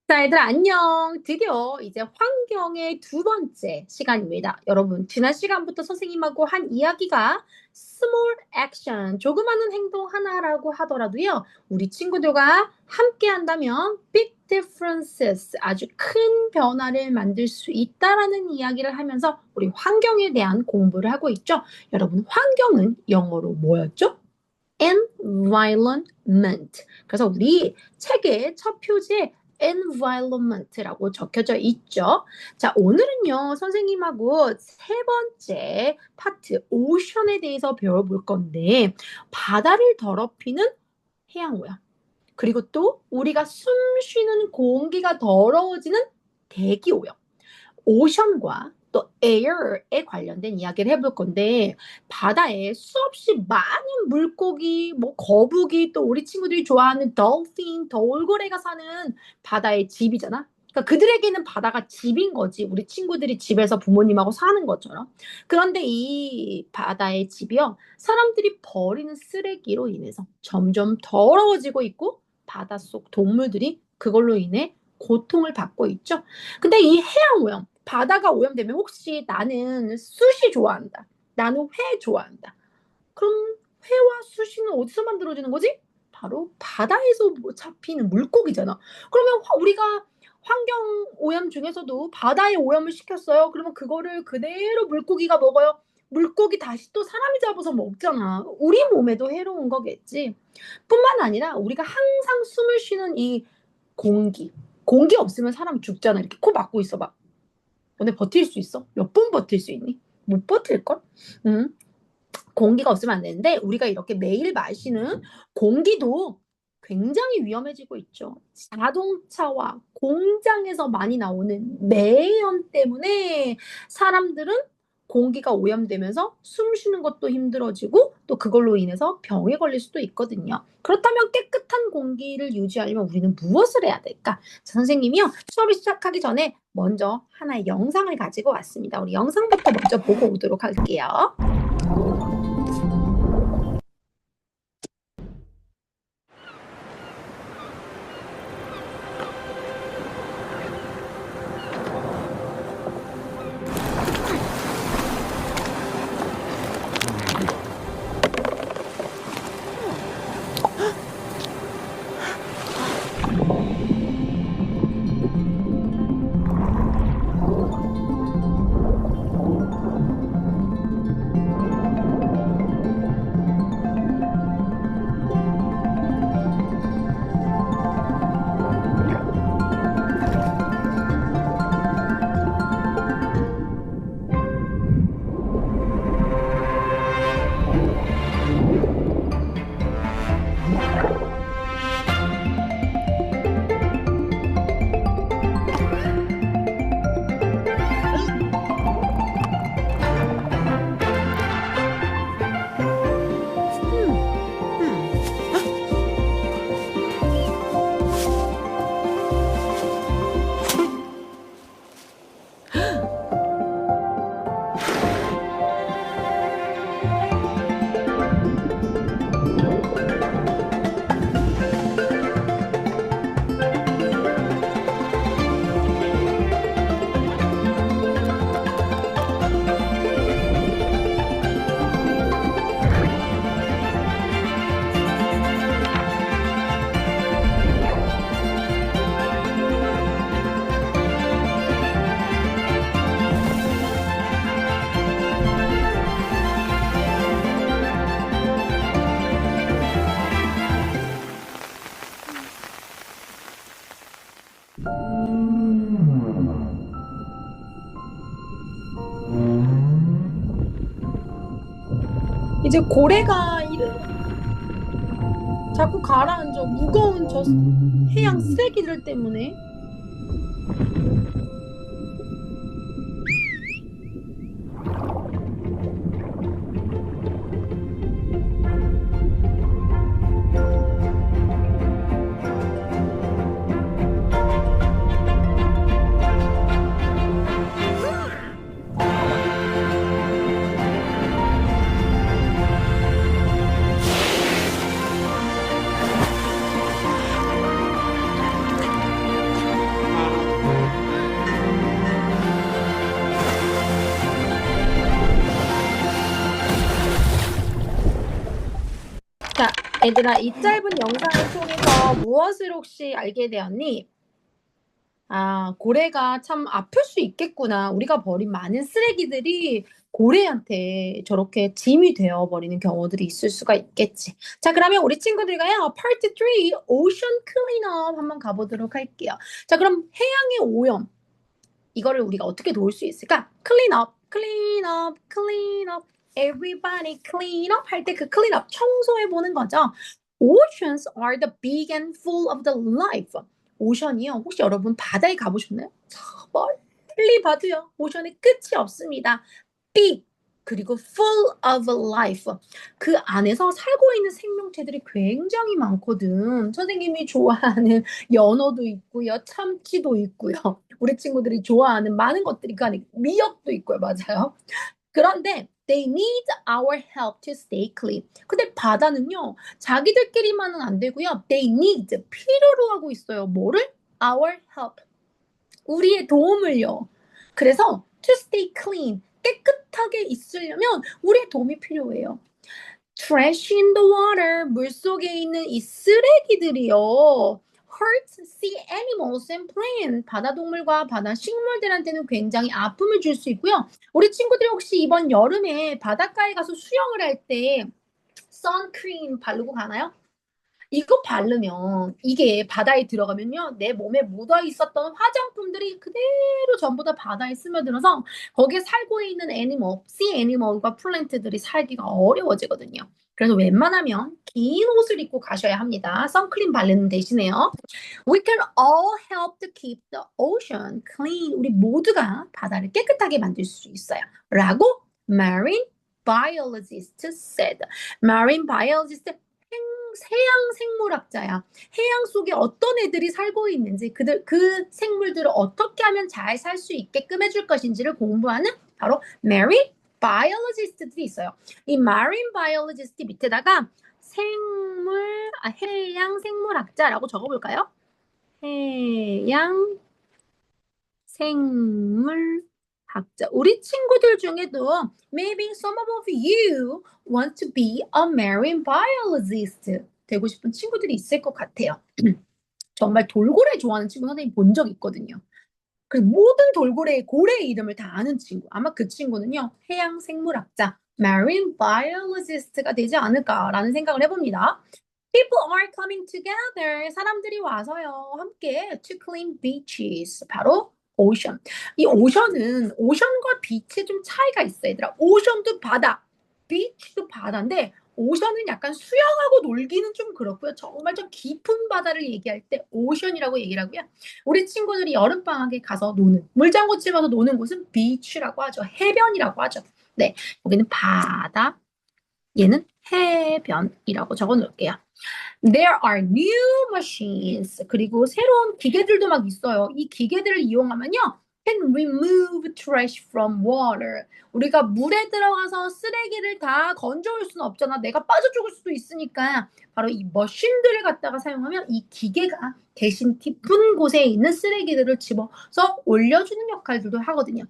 자, 얘들아, 안녕. 드디어 이제 환경의 두 번째 시간입니다. 여러분, 지난 시간부터 선생님하고 한 이야기가 small action, 조그마한 행동 하나라고 하더라도요, 우리 친구들과 함께 한다면 big differences, 아주 큰 변화를 만들 수 있다라는 이야기를 하면서 우리 환경에 대한 공부를 하고 있죠. 여러분, 환경은 영어로 뭐였죠? environment. 그래서 우리 책의 첫 표지에 environment라고 적혀져 있죠. 자, 오늘은요, 선생님하고 세 번째 파트, 오션에 대해서 배워볼 건데, 바다를 더럽히는 해양오염. 그리고 또 우리가 숨 쉬는 공기가 더러워지는 대기오염. 오션과 또 air에 관련된 이야기를 해볼 건데, 바다에 수없이 많은 물고기, 뭐 거북이, 또 우리 친구들이 좋아하는 dolphin, 돌고래가 사는 바다의 집이잖아. 그러니까 그들에게는 바다가 집인 거지. 우리 친구들이 집에서 부모님하고 사는 것처럼. 그런데 이 바다의 집이요, 사람들이 버리는 쓰레기로 인해서 점점 더러워지고 있고, 바닷속 동물들이 그걸로 인해 고통을 받고 있죠. 근데 이 해양오염, 바다가 오염되면 혹시 나는 수시 좋아한다. 나는 회 좋아한다. 그럼 회와 수시는 어디서 만들어지는 거지? 바로 바다에서 뭐 잡히는 물고기잖아. 그러면 우리가 환경 오염 중에서도 바다에 오염을 시켰어요. 그러면 그거를 그대로 물고기가 먹어요. 물고기 다시 또 사람이 잡아서 먹잖아. 우리 몸에도 해로운 거겠지. 뿐만 아니라 우리가 항상 숨을 쉬는 이 공기. 공기 없으면 사람 죽잖아. 이렇게 코 막고 있어 봐. 너네 버틸 수 있어? 몇 분 버틸 수 있니? 못 버틸걸? 응? 공기가 없으면 안 되는데 우리가 이렇게 매일 마시는 공기도 굉장히 위험해지고 있죠. 자동차와 공장에서 많이 나오는 매연 때문에 사람들은 공기가 오염되면서 숨 쉬는 것도 힘들어지고 또 그걸로 인해서 병에 걸릴 수도 있거든요. 그렇다면 깨끗한 공기를 유지하려면 우리는 무엇을 해야 될까? 자, 선생님이요. 수업을 시작하기 전에 먼저 하나의 영상을 가지고 왔습니다. 우리 영상부터 먼저 보고 오도록 할게요. 이제 고래가 자꾸 가라앉아. 무거운 저 해양 쓰레기들 때문에. 얘들아, 이 짧은 영상을 통해서 무엇을 혹시 알게 되었니? 아, 고래가 참 아플 수 있겠구나. 우리가 버린 많은 쓰레기들이 고래한테 저렇게 짐이 되어버리는 경우들이 있을 수가 있겠지. 자, 그러면 우리 친구들과요, Part 3, Ocean Cleanup 한번 가보도록 할게요. 자, 그럼 해양의 오염. 이거를 우리가 어떻게 도울 수 있을까? Clean up, clean up, clean up. Everybody clean up 할 때 그 clean up 청소해 보는 거죠. Oceans are the big and full of the life. 오션이요. 혹시 여러분 바다에 가보셨나요? 저 멀리 봐도요. 오션의 끝이 없습니다. big 그리고 full of life. 그 안에서 살고 있는 생명체들이 굉장히 많거든. 선생님이 좋아하는 연어도 있고요. 참치도 있고요. 우리 친구들이 좋아하는 많은 것들이 그 안에 미역도 있고요. 맞아요. 그런데 they need our help to stay clean. 근데 바다는요. 자기들끼리만은 안 되고요. they need 필요로 하고 있어요. 뭐를? our help. 우리의 도움을요. 그래서 to stay clean. 깨끗하게 있으려면 우리의 도움이 필요해요. Trash in the water. 물속에 있는 이 쓰레기들이요. hurt sea animals and plants. 바다 동물과 바다 식물들한테는 굉장히 아픔을 줄 수 있고요. 우리 친구들이 혹시 이번 여름에 바닷가에 가서 수영을 할 때 선크림 바르고 가나요? 이거 바르면 이게 바다에 들어가면요. 내 몸에 묻어 있었던 화장품들이 그대로 전부 다 바다에 스며들어서 거기에 살고 있는 애니멀, sea 애니멀과 플랜트들이 살기가 어려워지거든요. 그래서 웬만하면 긴 옷을 입고 가셔야 합니다. 선크림 바르는 대신에요. We can all help to keep the ocean clean. 우리 모두가 바다를 깨끗하게 만들 수 있어요. 라고 marine biologist said. marine biologist 해양 생물학자야. 해양 속에 어떤 애들이 살고 있는지 그 생물들을 어떻게 하면 잘 살 수 있게끔 해줄 것인지를 공부하는 바로 marine biologist들이 있어요. 이 marine biologist 밑에다가 해양 생물학자라고 적어볼까요? 해양 생물학자. 우리 친구들 중에도 maybe some of you want to be a marine biologist. 되고 싶은 친구들이 있을 것 같아요. 정말 돌고래 좋아하는 친구 선생님 본 적 있거든요. 그래서 모든 돌고래의 고래의 이름을 다 아는 친구. 아마 그 친구는요. 해양 생물학자, marine biologist가 되지 않을까라는 생각을 해봅니다. People are coming together. 사람들이 와서요. 함께 to clean beaches. 바로 오션. 이 오션은 오션과 비치에 좀 차이가 있어 얘들아. 오션도 바다, 비치도 바다인데 오션은 약간 수영하고 놀기는 좀 그렇고요. 정말 좀 깊은 바다를 얘기할 때 오션이라고 얘기를 하고요. 우리 친구들이 여름방학에 가서 노는 물장구 치면서 노는 곳은 비치라고 하죠. 해변이라고 하죠. 네, 여기는 바다, 얘는 해변이라고 적어 놓을게요. There are new machines. 그리고 새로운 기계들도 막 있어요. 이 기계들을 이용하면요. can remove trash from water. 우리가 물에 들어가서 쓰레기를 다 건져올 수는 없잖아. 내가 빠져 죽을 수도 있으니까 바로 이 머신들을 갖다가 사용하면 이 기계가 대신 깊은 곳에 있는 쓰레기들을 집어서 올려주는 역할들도 하거든요.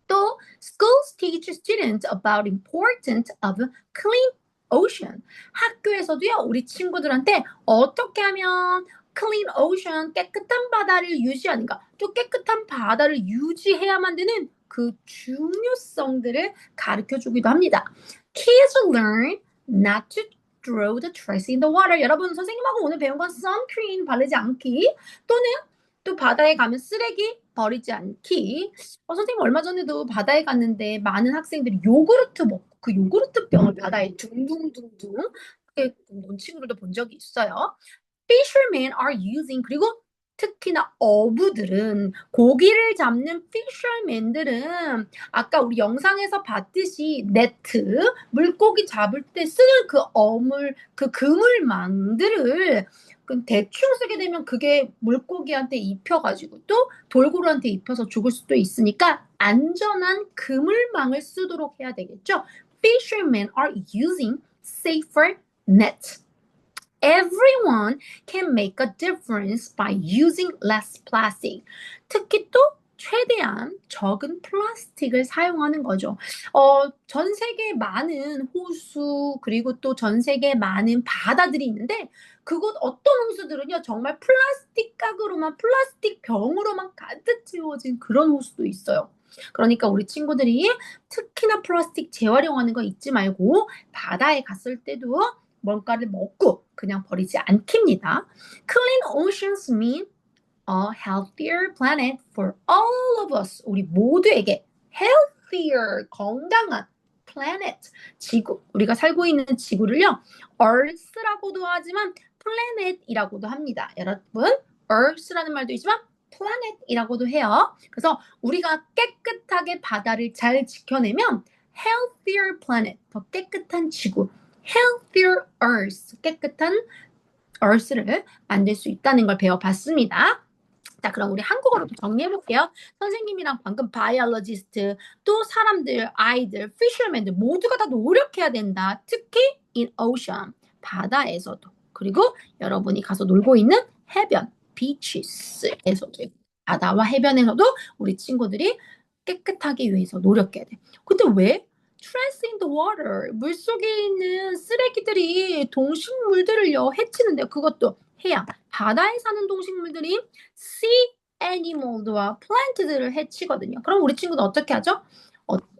또 schools teach students about importance of clean ocean. 학교에서도요, 우리 친구들한테 어떻게 하면 clean ocean, 깨끗한 바다를 유지하는가, 또 깨끗한 바다를 유지해야만 되는 그 중요성들을 가르쳐 주기도 합니다. Kids learn not to throw the trash in the water. 여러분, 선생님하고 오늘 배운 건 sunscreen 바르지 않기, 또는 또 바다에 가면 쓰레기 버리지 않기. 선생님 얼마 전에도 바다에 갔는데 많은 학생들이 요구르트 먹고 그 요구르트 병을 바다에 둥둥둥둥 이렇게 놓은 친구들도 본 적이 있어요. Fishermen are using 그리고 특히나 어부들은 고기를 잡는 fishermen들은 아까 우리 영상에서 봤듯이 네트 물고기 잡을 때 쓰는 그 어물 그 그물망들을 대충 쓰게 되면 그게 물고기한테 입혀가지고 또 돌고래한테 입혀서 죽을 수도 있으니까 안전한 그물망을 쓰도록 해야 되겠죠. Fishermen are using safer nets. Everyone can make a difference by using less plastic. 특히 또 최대한 적은 플라스틱을 사용하는 거죠. 전 세계 많은 호수 그리고 또 전 세계 많은 바다들이 있는데 그곳 어떤 호수들은요 정말 플라스틱 가구로만 플라스틱 병으로만 가득 채워진 그런 호수도 있어요. 그러니까 우리 친구들이 특히나 플라스틱 재활용하는 거 잊지 말고 바다에 갔을 때도 뭔가를 먹고 그냥 버리지 않깁니다. Clean oceans mean a healthier planet for all of us. 우리 모두에게 healthier, 건강한 planet, 지구. 우리가 살고 있는 지구를요, Earth라고도 하지만 planet이라고도 합니다. 여러분, Earth라는 말도 있지만 planet이라고도 해요. 그래서 우리가 깨끗하게 바다를 잘 지켜내면 healthier planet, 더 깨끗한 지구, healthier Earth, 깨끗한 Earth를 만들 수 있다는 걸 배워봤습니다. 자, 그럼 우리 한국어로 정리해볼게요. 선생님이랑 방금 바이올로지스트, 또 사람들, 아이들, 피셔맨들 모두가 다 노력해야 된다. 특히 in ocean, 바다에서도. 그리고 여러분이 가서 놀고 있는 해변, beaches에서도. 바다와 해변에서도 우리 친구들이 깨끗하기 위해서 노력해야 돼. 근데 왜? Trash in the water, 물속에 있는 쓰레기들이 동식물들을요 해치는데요. 그것도 해양, 바다에 사는 동식물들이 sea animals와 plant들을 해치거든요. 그럼 우리 친구도 어떻게 하죠?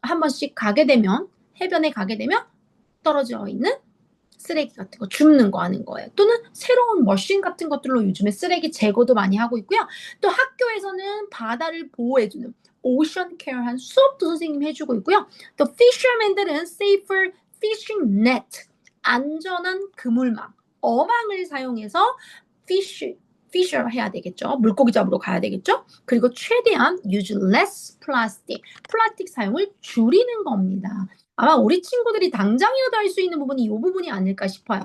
한 번씩 가게 되면 해변에 가게 되면 떨어져 있는 쓰레기 같은 거 줍는 거 하는 거예요. 또는 새로운 머신 같은 것들로 요즘에 쓰레기 제거도 많이 하고 있고요. 또 학교에서는 바다를 보호해주는 오션 케어한 수업도 선생님이 해주고 있고요. 또 피셔맨들은 safer fishing net, 안전한 그물망, 어망을 사용해서 피셔 해야 되겠죠. 물고기 잡으러 가야 되겠죠. 그리고 최대한 use less plastic, 플라스틱 사용을 줄이는 겁니다. 아마 우리 친구들이 당장이라도 할 수 있는 부분이 이 부분이 아닐까 싶어요.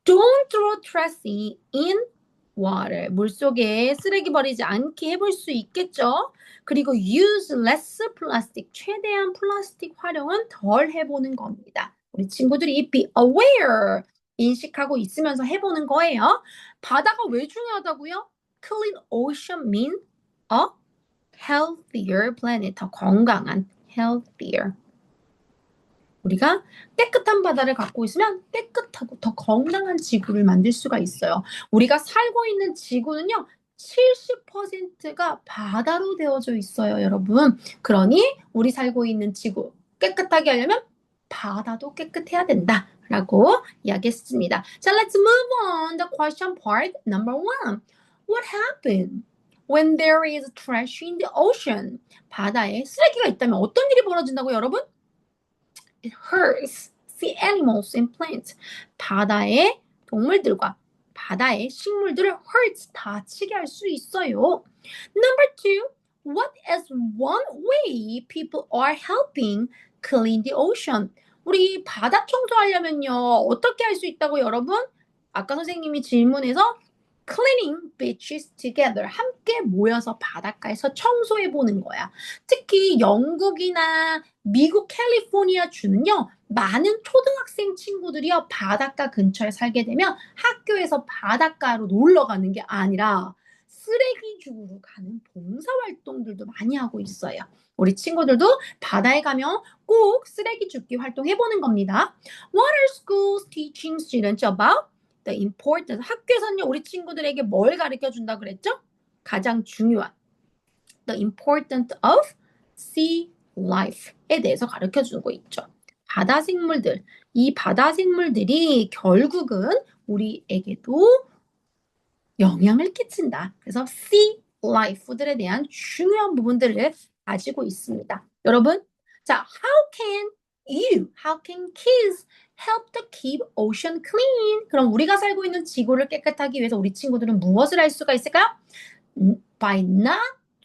Don't throw trash in water. 물속에 쓰레기 버리지 않게 해볼 수 있겠죠. 그리고 use less plastic. 최대한 플라스틱 활용은 덜 해보는 겁니다. 우리 친구들이 be aware. 인식하고 있으면서 해보는 거예요. 바다가 왜 중요하다고요? Clean ocean mean a healthier planet. 더 건강한 healthier. 우리가 깨끗한 바다를 갖고 있으면 깨끗하고 더 건강한 지구를 만들 수가 있어요. 우리가 살고 있는 지구는요, 70%가 바다로 되어져 있어요, 여러분. 그러니 우리 살고 있는 지구 깨끗하게 하려면 바다도 깨끗해야 된다라고 이야기했습니다. 자, let's move on the question part number 1. What happened when there is trash in the ocean? 바다에 쓰레기가 있다면 어떤 일이 벌어진다고 여러분? It hurts sea animals and plants. 바다의 동물들과 바다의 식물들을 hurts 다치게 할 수 있어요. Number 2, what is one way people are helping clean the ocean? 우리 바다 청소하려면요 어떻게 할 수 있다고 여러분? 아까 선생님이 질문에서 cleaning beaches together 함께 모여서 바닷가에서 청소해 보는 거야. 특히 영국이나 미국 캘리포니아 주는요 많은 초등학생 친구들이요 바닷가 근처에 살게 되면 학교에서 바닷가로 놀러 가는 게 아니라 쓰레기 주우러 가는 봉사활동들도 많이 하고 있어요. 우리 친구들도 바다에 가면 꼭 쓰레기 줍기 활동 해보는 겁니다. What are schools teaching students about the importance? 학교에서는요 우리 친구들에게 뭘 가르쳐 준다 그랬죠? 가장 중요한 the importance of sea life에 대해서 가르쳐 주고 있죠. 바다 생물들, 이 바다 생물들이 결국은 우리에게도 영향을 끼친다. 그래서 sea life들에 대한 중요한 부분들을 가지고 있습니다. 여러분, 자, how can kids help to keep ocean clean? 그럼 우리가 살고 있는 지구를 깨끗하기 위해서 우리 친구들은 무엇을 할 수가 있을까요? By not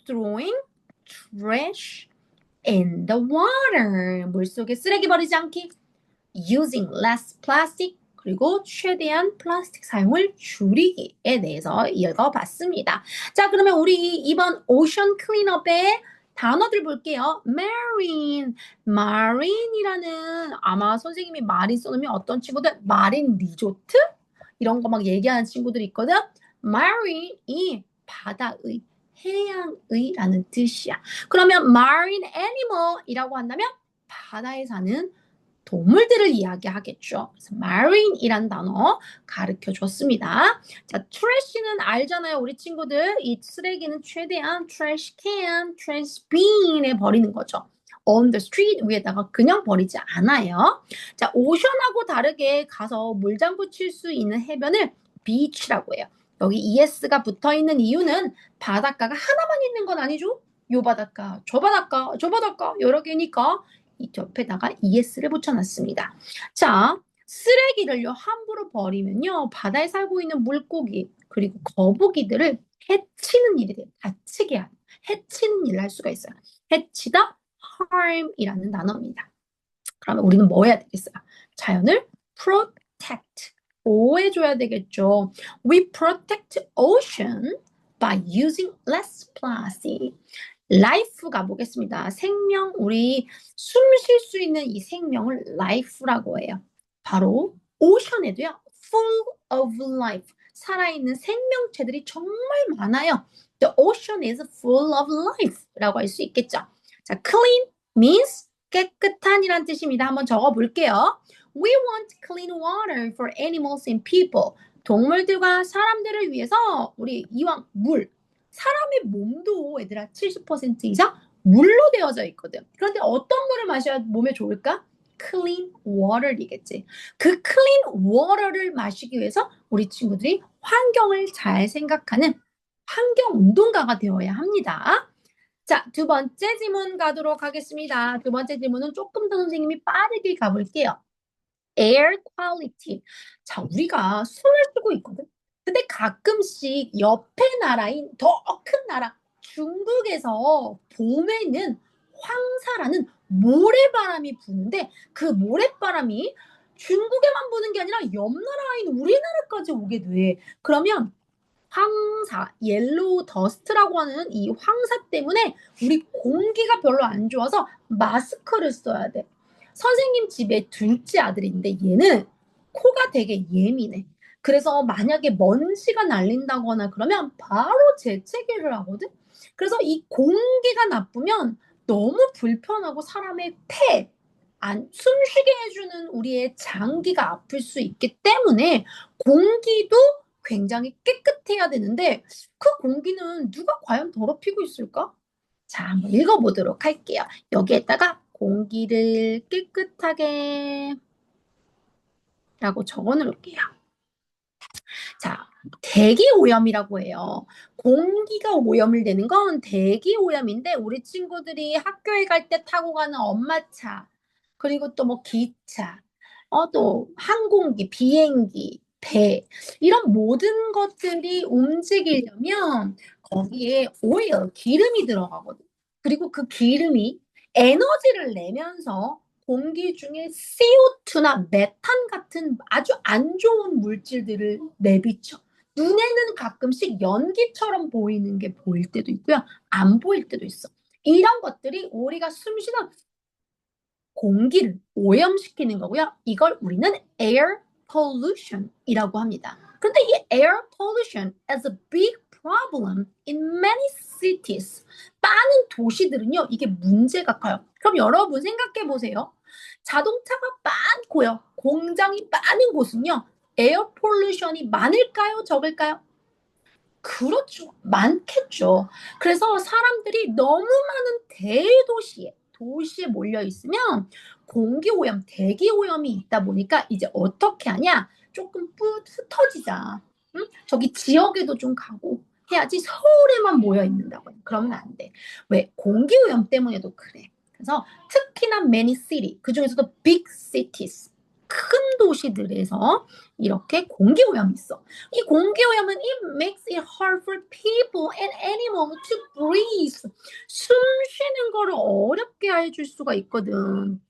throwing trash in the water. 물속에 쓰레기 버리지 않기. Using less plastic. 그리고 최대한 플라스틱 사용을 줄이기에 대해서 읽어봤습니다. 자, 그러면 우리 이번 오션 클린업의 단어들 볼게요. marine이라는 아마 선생님이 마린 써놓으면 어떤 친구들 마린 리조트? 이런 거 막 얘기하는 친구들이 있거든. marine이 바다의 해양의라는 뜻이야. 그러면 marine animal이라고 한다면 바다에 사는 동물들을 이야기하겠죠. 그래서 marine이란 단어 가르쳐 줬습니다. 자, trash는 알잖아요. 우리 친구들. 이 쓰레기는 최대한 trash can, trash bin에 버리는 거죠. on the street 위에다가 그냥 버리지 않아요. 자, 오션하고 다르게 가서 물장구 칠 수 있는 해변을 beach라고 해요. 여기 es가 붙어 있는 이유는 바닷가가 하나만 있는 건 아니죠. 요 바닷가, 저 바닷가, 저 바닷가 여러 개니까 이 옆에다가 es를 붙여놨습니다. 자, 쓰레기를요 함부로 버리면요 바다에 살고 있는 물고기 그리고 거북이들을 해치는 일이 돼요. 다치게 하는 해치는 일을 할 수가 있어요. 해치다 harm이라는 단어입니다. 그러면 우리는 뭐 해야 되겠어요? 자연을 protect 보호해줘야 되겠죠. We protect ocean by using less plastic. 라이프 가보겠습니다. 생명, 우리 숨 쉴 수 있는 이 생명을 라이프라고 해요. 바로 오션에도요. full of life. 살아있는 생명체들이 정말 많아요. The ocean is full of life라고 할 수 있겠죠. 자, clean means 깨끗한이란 뜻입니다. 한번 적어볼게요. We want clean water for animals and people. 동물들과 사람들을 위해서 우리 이왕 물, 사람의 몸도 얘들아 70% 이상 물로 되어져 있거든. 그런데 어떤 물을 마셔야 몸에 좋을까? clean water이겠지. 그 clean water를 마시기 위해서 우리 친구들이 환경을 잘 생각하는 환경운동가가 되어야 합니다. 자, 두 번째 질문 가도록 하겠습니다. 두 번째 질문은 조금 더 선생님이 빠르게 가볼게요. air quality. 자, 우리가 숨을 쉬고 있거든. 근데 가끔씩 옆에 나라인 더 큰 나라 중국에서 봄에는 황사라는 모래바람이 부는데 그 모래바람이 중국에만 부는 게 아니라 옆 나라인 우리나라까지 오게 돼. 그러면 황사, 옐로우 더스트라고 하는 이 황사 때문에 우리 공기가 별로 안 좋아서 마스크를 써야 돼. 선생님 집에 둘째 아들인데 얘는 코가 되게 예민해. 그래서 만약에 먼지가 날린다거나 그러면 바로 재채기를 하거든. 그래서 이 공기가 나쁘면 너무 불편하고 사람의 폐, 숨쉬게 해주는 우리의 장기가 아플 수 있기 때문에 공기도 굉장히 깨끗해야 되는데 그 공기는 누가 과연 더럽히고 있을까? 자, 한번 읽어보도록 할게요. 여기에다가 공기를 깨끗하게 라고 적어 놓을게요. 자, 대기 오염이라고 해요. 공기가 오염을 되는 건 대기 오염인데 우리 친구들이 학교에 갈 때 타고 가는 엄마차 그리고 또 뭐 기차 또 항공기, 비행기, 배 이런 모든 것들이 움직이려면 거기에 오일, 기름이 들어가거든. 그리고 그 기름이 에너지를 내면서 공기 중에 CO2나 메탄 같은 아주 안 좋은 물질들을 내비쳐. 눈에는 가끔씩 연기처럼 보이는 게 보일 때도 있고요. 안 보일 때도 있어. 이런 것들이 우리가 숨쉬는 공기를 오염시키는 거고요. 이걸 우리는 air pollution이라고 합니다. 그런데 이 air pollution is a big problem in many cities. 많은 도시들은요, 이게 문제가 커요. 그럼 여러분 생각해 보세요. 자동차가 많고요. 공장이 많은 곳은요, 에어 폴루션이 많을까요? 적을까요? 그렇죠. 많겠죠. 그래서 사람들이 너무 많은 도시에 몰려 있으면 공기오염, 대기오염이 있다 보니까 이제 어떻게 하냐? 조금 흩어지자. 응? 저기 지역에도 좀 가고 해야지 서울에만 모여 있는다고 해. 그러면 안 돼. 왜? 공기오염 때문에도 그래. 그래서 특히나 many city, 그중에서도 big cities, 큰 도시들에서 이렇게 공기오염이 있어. 이 공기오염은 it makes it hard for people and animals to breathe. 숨 쉬는 거를 어렵게 해줄 수가 있거든.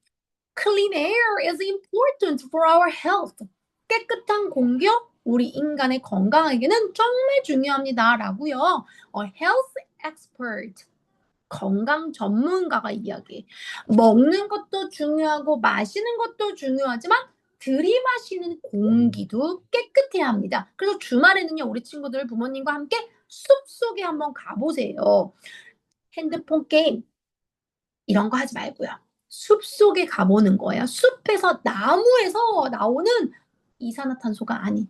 Clean air is important for our health. 깨끗한 공기요? 우리 인간의 건강에게는 정말 중요합니다라고요. Health expert. 건강 전문가가 이야기해. 먹는 것도 중요하고 마시는 것도 중요하지만 들이마시는 공기도 깨끗해야 합니다. 그래서 주말에는요, 우리 친구들 부모님과 함께 숲속에 한번 가보세요. 핸드폰 게임 이런 거 하지 말고요. 숲속에 가보는 거예요. 숲에서 나무에서 나오는 이산화탄소가 아닌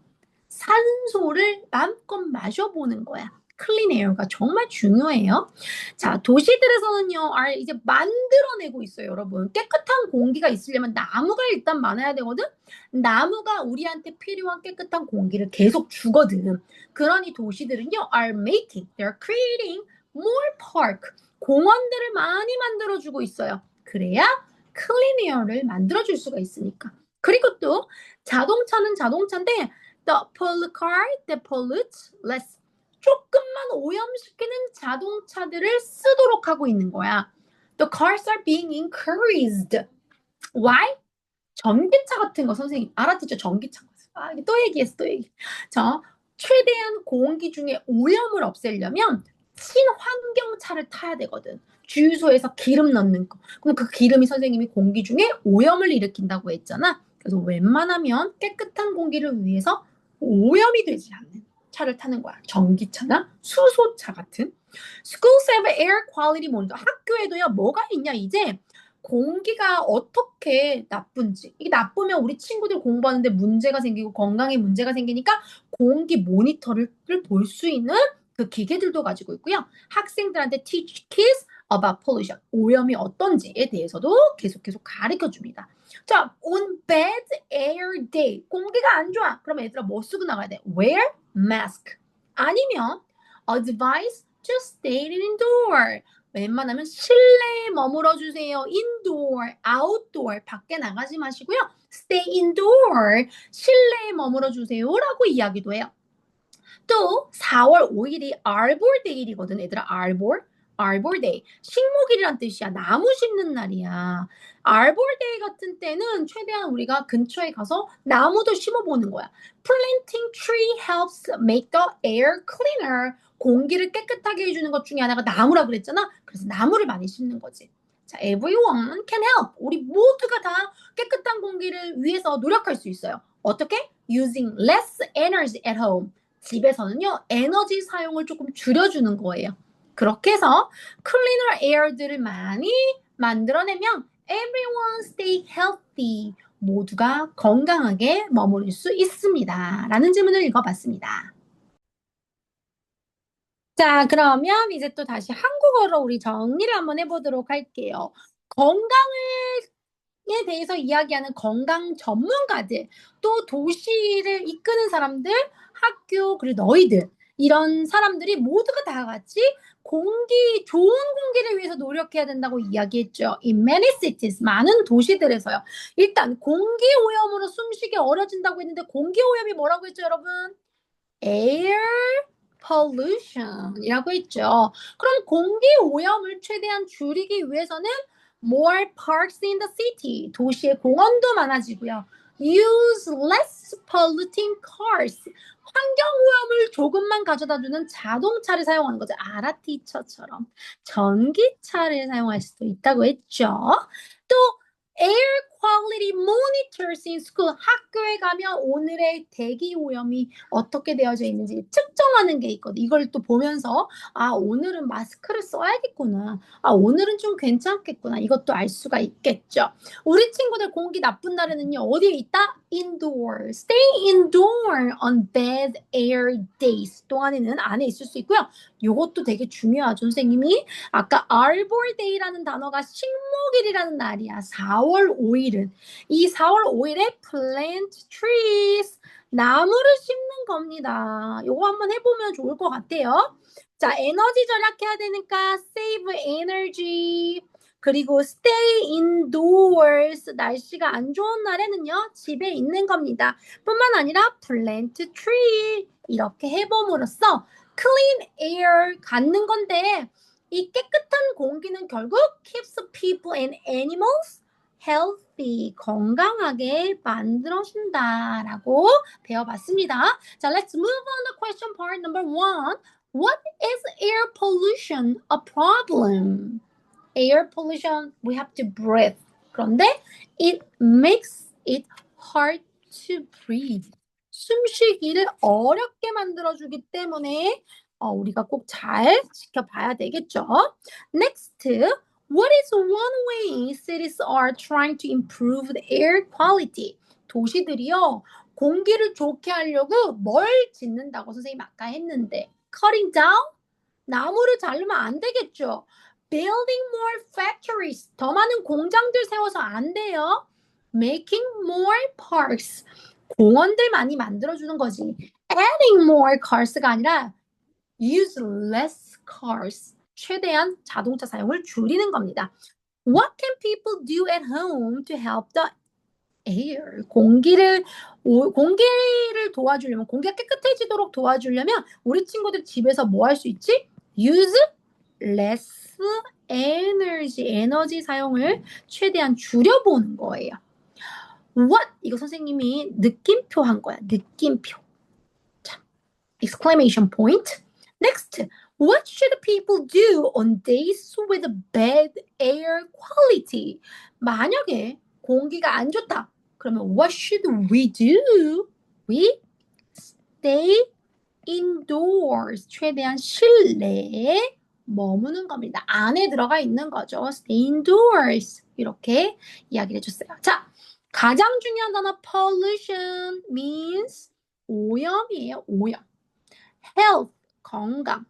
산소를 마음껏 마셔보는 거야. 클린 에어가 정말 중요해요. 자, 도시들에서는요, 이제 만들어내고 있어요, 여러분. 깨끗한 공기가 있으려면 나무가 일단 많아야 되거든? 나무가 우리한테 필요한 깨끗한 공기를 계속 주거든. 그러니 도시들은요, they're creating more park. 공원들을 많이 만들어주고 있어요. 그래야 클린 에어를 만들어줄 수가 있으니까. 그리고 또 자동차는 자동차인데 the car that pollutes less. 조금만 오염시키는 자동차들을 쓰도록 하고 있는 거야. The cars are being encouraged. Why? 전기차 같은 거 선생님 알아듣죠? 전기차. 또 얘기했어, 또 얘기. 자, 최대한 공기 중에 오염을 없애려면 친환경차를 타야 되거든. 주유소에서 기름 넣는 거. 그럼 그 기름이 선생님이 공기 중에 오염을 일으킨다고 했잖아. 그래서 웬만하면 깨끗한 공기를 위해서 오염이 되지 않는 차를 타는 거야. 전기차나 수소차 같은. Schools have air quality monitor. 학교에도요, 뭐가 있냐, 이제 공기가 어떻게 나쁜지. 이게 나쁘면 우리 친구들 공부하는데 문제가 생기고 건강에 문제가 생기니까 공기 모니터를 볼 수 있는 그 기계들도 가지고 있고요. 학생들한테 teach kids about pollution. 오염이 어떤지에 대해서도 계속 가르쳐 줍니다. 자, on bad air day. 공기가 안 좋아. 그럼 얘들아 뭐 쓰고 나가야 돼? Wear mask. 아니면 advise to stay indoor. 웬만하면 실내에 머물러 주세요. indoor, outdoor 밖에 나가지 마시고요. stay indoor, 실내에 머물러 주세요라고 이야기도 해요. 또 4월 5일이 Arbor Day이거든, 얘들아. Arbor Day. 식목일이란 뜻이야. 나무 심는 날이야. Arbor Day 같은 때는 최대한 우리가 근처에 가서 나무도 심어보는 거야. Planting tree helps make the air cleaner. 공기를 깨끗하게 해주는 것 중에 하나가 나무라 그랬잖아. 그래서 나무를 많이 심는 거지. 자, everyone can help. 우리 모두가 다 깨끗한 공기를 위해서 노력할 수 있어요. 어떻게? Using less energy at home. 집에서는요, 에너지 사용을 조금 줄여주는 거예요. 그렇게 해서 클리너 에어들을 많이 만들어내면 everyone stay healthy. 모두가 건강하게 머무를 수 있습니다. 라는 질문을 읽어봤습니다. 자, 그러면 이제 또 다시 한국어로 우리 정리를 한번 해보도록 할게요. 건강에 대해서 이야기하는 건강 전문가들, 또 도시를 이끄는 사람들, 학교, 그리고 너희들, 이런 사람들이 모두가 다 같이 좋은 공기를 위해서 노력해야 된다고 이야기했죠. In many cities, 많은 도시들에서요. 일단 공기 오염으로 숨쉬기 어려진다고 했는데 공기 오염이 뭐라고 했죠, 여러분? Air pollution이라고 했죠. 그럼 공기 오염을 최대한 줄이기 위해서는 more parks in the city. 도시에 공원도 많아지고요. Use less polluting cars. 환경 오염을 조금만 가져다주는 자동차를 사용하는 거죠. 아라티처처럼 전기차를 사용할 수도 있다고 했죠. 또 air quality monitors in school. 학교에 가면 오늘의 대기 오염이 어떻게 되어져 있는지 측정하는 게 있거든. 이걸 또 보면서 오늘은 마스크를 써야겠구나. 오늘은 좀 괜찮겠구나. 이것도 알 수가 있겠죠. 우리 친구들 공기 나쁜 날에는요. 어디에 있다? Indoor. Stay indoor on bad air days. 동안에는 안에 있을 수 있고요. 이것도 되게 중요하죠. 선생님이 아까 Arbor Day라는 단어가 식목일이라는 날이야. 4월 5일은. 이 4월 5일에 plant trees. 나무를 심는 겁니다. 요거 한번 해보면 좋을 것 같아요. 자, 에너지 절약해야 되니까 save energy. 그리고 stay indoors. 날씨가 안 좋은 날에는요, 집에 있는 겁니다. 뿐만 아니라 plant tree. 이렇게 해봄으로써 clean air 갖는 건데, 이 깨끗한 공기는 결국 keeps people and animals healthy, 건강하게 만들어준다라고 배워봤습니다. 자, let's move on to question part number 1. What is air pollution a problem? Air pollution, we have to breathe. 그런데 it makes it hard to breathe. 숨쉬기를 어렵게 만들어주기 때문에 우리가 꼭 잘 지켜봐야 되겠죠. Next, what is one way cities are trying to improve the air quality? 도시들이요, 공기를 좋게 하려고 뭘 짓는다고 선생님 아까 했는데, cutting down? 나무를 자르면 안 되겠죠. Building more factories. 더 많은 공장들 세워서 안 돼요. Making more parks. 공원들 많이 만들어주는 거지. Adding more cars가 아니라 use less cars. 최대한 자동차 사용을 줄이는 겁니다. What can people do at home to help the air? 공기를 도와주려면, 공기가 깨끗해지도록 도와주려면 우리 친구들 집에서 뭐 할 수 있지? Use less energy. 에너지 사용을 최대한 줄여보는 거예요. What? 이거 선생님이 느낌표 한 거야. 느낌표. 자, exclamation point. Next, what should people do on days with bad air quality? 만약에 공기가 안 좋다. 그러면 what should we do? We stay indoors. 최대한 실내에 머무는 겁니다. 안에 들어가 있는 거죠. Stay indoors. 이렇게 이야기를 해줬어요. 자, 가장 중요한 단어 pollution means 오염이에요. 오염. health, 건강.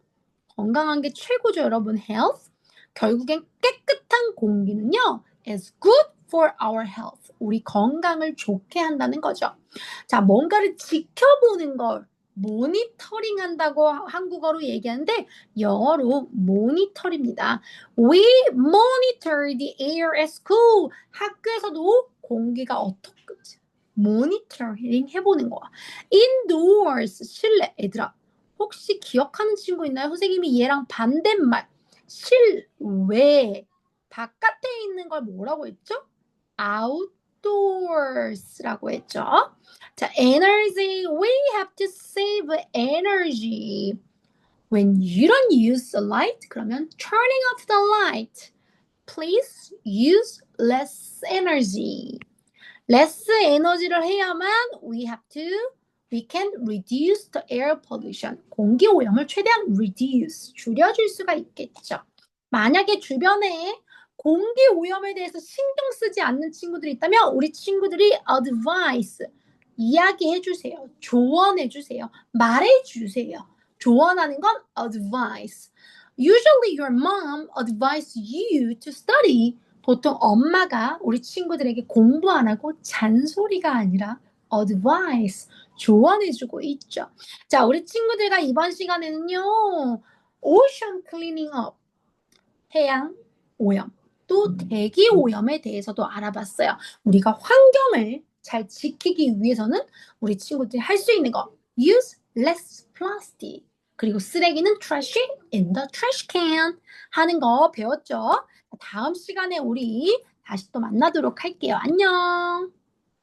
건강한 게 최고죠, 여러분. health. 결국엔 깨끗한 공기는요, is good for our health. 우리 건강을 좋게 한다는 거죠. 자, 뭔가를 지켜보는 걸 모니터링 한다고 한국어로 얘기하는데 영어로 모니터입니다. We monitor the air at school. 학교에서도 공기가 어떻게 모니터링 해보는 거야. Indoors, 실내. 얘들아, 혹시 기억하는 친구 있나요? 선생님이 얘랑 반대말. 실외. 바깥에 있는 걸 뭐라고 했죠? outdoors라고 했죠. 자, energy. We have to save energy. When you don't use the light, 그러면 turning off the light. Please use less energy. less 에너지를 해야만 we can reduce the air pollution. 공기 오염을 최대한 reduce, 줄여줄 수가 있겠죠. 만약에 주변에 공기 오염에 대해서 신경 쓰지 않는 친구들이 있다면 우리 친구들이 advice, 이야기해 주세요. 조언해 주세요. 말해 주세요. 조언하는 건 advice. Usually your mom advise you to study. 보통 엄마가 우리 친구들에게 공부하라고 잔소리가 아니라 advice, 조언해주고 있죠. 자, 우리 친구들과 이번 시간에는요, ocean cleaning up, 해양 오염, 또 대기 오염에 대해서도 알아봤어요. 우리가 환경을 잘 지키기 위해서는 우리 친구들이 할 수 있는 거, use less plastic. 그리고 쓰레기는 trash in the trash can 하는 거 배웠죠? 다음 시간에 우리 다시 또 만나도록 할게요. 안녕.